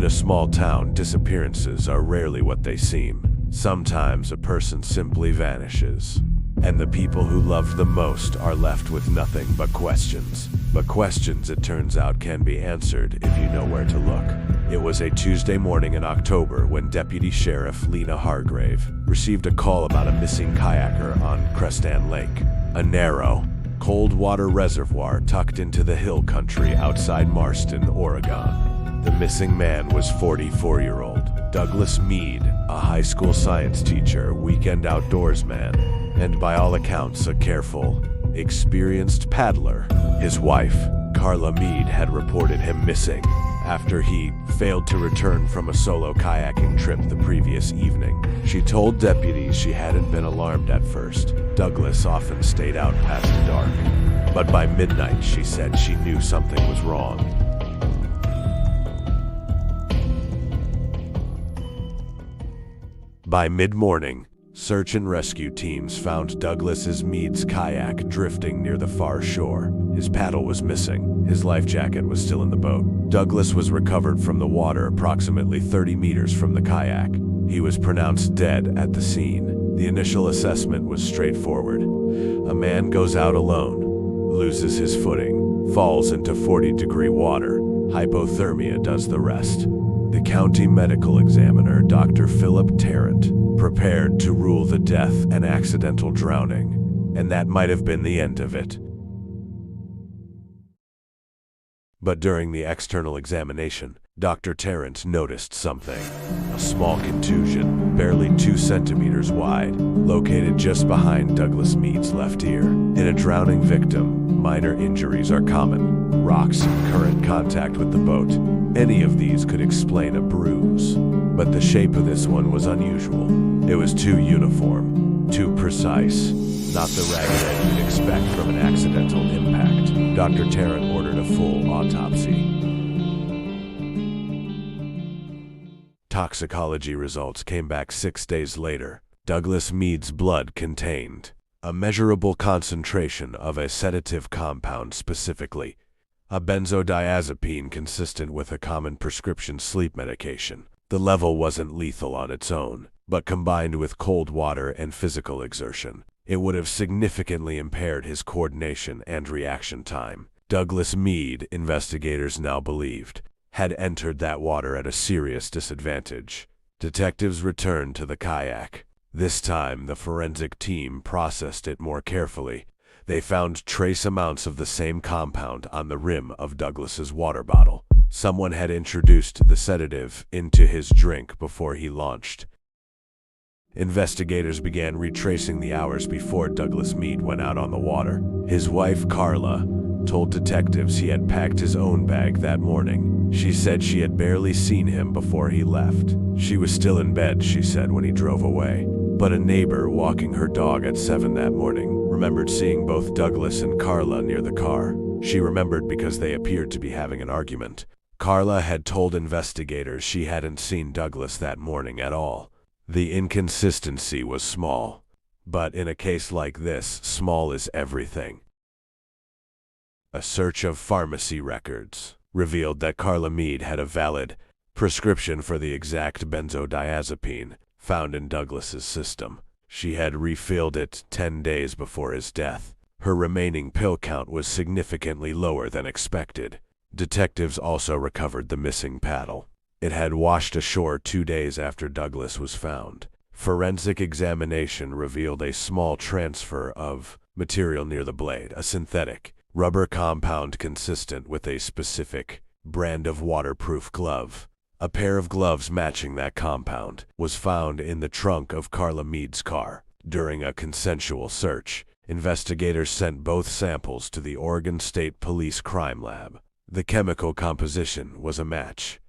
In a small town, disappearances are rarely what they seem. Sometimes a person simply vanishes, and the people who loved them most are left with nothing but questions. But questions, it turns out, can be answered if you know where to look. It was a Tuesday morning in October when Deputy Sheriff Lena Hargrave received a call about a missing kayaker on Crestan Lake, a narrow, cold water reservoir tucked into the hill country outside Marston, Oregon. The missing man was 44-year-old Douglas Mead, a high school science teacher, weekend outdoorsman, and by all accounts a careful, experienced paddler. His wife, Carla Mead, had reported him missing after he failed to return from a solo kayaking trip the previous evening. She told deputies she hadn't been alarmed at first. Douglas often stayed out past dark, but by midnight she said she knew something was wrong. By mid-morning, search and rescue teams found Douglas Mead's kayak drifting near the far shore. His paddle was missing. His life jacket was still in the boat. Douglas was recovered from the water approximately 30 meters from the kayak. He was pronounced dead at the scene. The initial assessment was straightforward. A man goes out alone, loses his footing, falls into 40-degree water. Hypothermia does the rest. The county medical examiner, Dr. Philip Tarrant, prepared to rule the death an accidental drowning, and that might have been the end of it. But during the external examination, Dr. Tarrant noticed something. A small contusion, barely 2 centimeters wide, located just behind Douglas Mead's left ear. In a drowning victim, minor injuries are common. Rocks, current contact with the boat, any of these could explain a bruise. But the shape of this one was unusual. It was too uniform, too precise, not the ragged edge you'd expect from an accidental impact. Dr. Tarrant ordered a full autopsy. Toxicology results came back 6 days later. Douglas Mead's blood contained a measurable concentration of a sedative compound, specifically a benzodiazepine consistent with a common prescription sleep medication. The level wasn't lethal on its own, but combined with cold water and physical exertion, it would have significantly impaired his coordination and reaction time. Douglas Mead, investigators now believed, had entered that water at a serious disadvantage. Detectives returned to the kayak. This time, the forensic team processed it more carefully. They found trace amounts of the same compound on the rim of Douglas's water bottle. Someone had introduced the sedative into his drink before he launched. Investigators began retracing the hours before Douglas Mead went out on the water. His wife, Carla, told detectives he had packed his own bag that morning. She said she had barely seen him before he left. She was still in bed, she said, when he drove away. But a neighbor walking her dog at 7 that morning remembered seeing both Douglas and Carla near the car. She remembered because they appeared to be having an argument. Carla had told investigators she hadn't seen Douglas that morning at all. The inconsistency was small, but in a case like this, small is everything. A search of pharmacy records revealed that Carla Mead had a valid prescription for the exact benzodiazepine found in Douglas's system. She had refilled it 10 days before his death. Her remaining pill count was significantly lower than expected. Detectives also recovered the missing paddle. It had washed ashore 2 days after Douglas was found. Forensic examination revealed a small transfer of material near the blade, a synthetic rubber compound consistent with a specific brand of waterproof glove. A pair of gloves matching that compound was found in the trunk of Carla Mead's car. During a consensual search, investigators sent both samples to the Oregon State Police Crime Lab. The chemical composition was a match.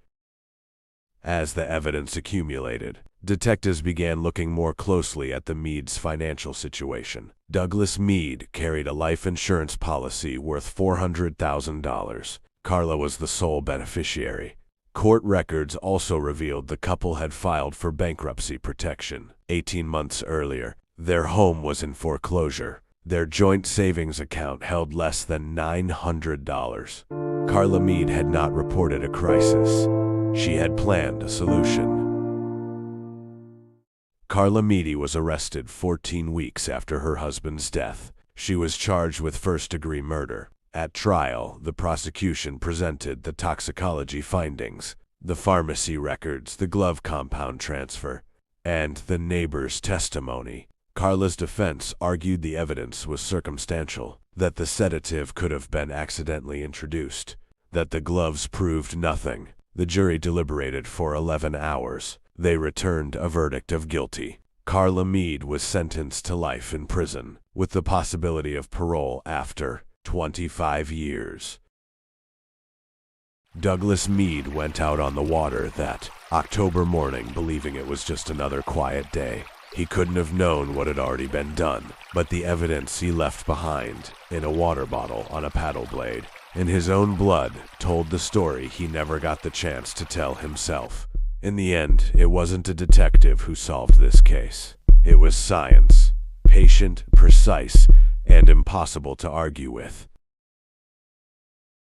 As the evidence accumulated, detectives began looking more closely at the Meads' financial situation. Douglas Mead carried a life insurance policy worth $400,000. Carla was the sole beneficiary. Court records also revealed the couple had filed for bankruptcy protection 18 months earlier. Their home was in foreclosure. Their joint savings account held less than $900. Carla Mead had not reported a crisis. She had planned a solution. Carla Meady was arrested 14 weeks after her husband's death. She was charged with first-degree murder. At trial, the prosecution presented the toxicology findings, the pharmacy records, the glove compound transfer, and the neighbor's testimony. Carla's defense argued the evidence was circumstantial, that the sedative could have been accidentally introduced, that the gloves proved nothing. The jury deliberated for 11 hours. They returned a verdict of guilty. Carla Mead was sentenced to life in prison, with the possibility of parole after 25 years. Douglas Mead went out on the water that October morning believing it was just another quiet day. He couldn't have known what had already been done, but the evidence he left behind, in a water bottle on a paddle blade, in his own blood, told the story he never got the chance to tell himself. In the end, it wasn't a detective who solved this case. It was science, patient, precise, and impossible to argue with.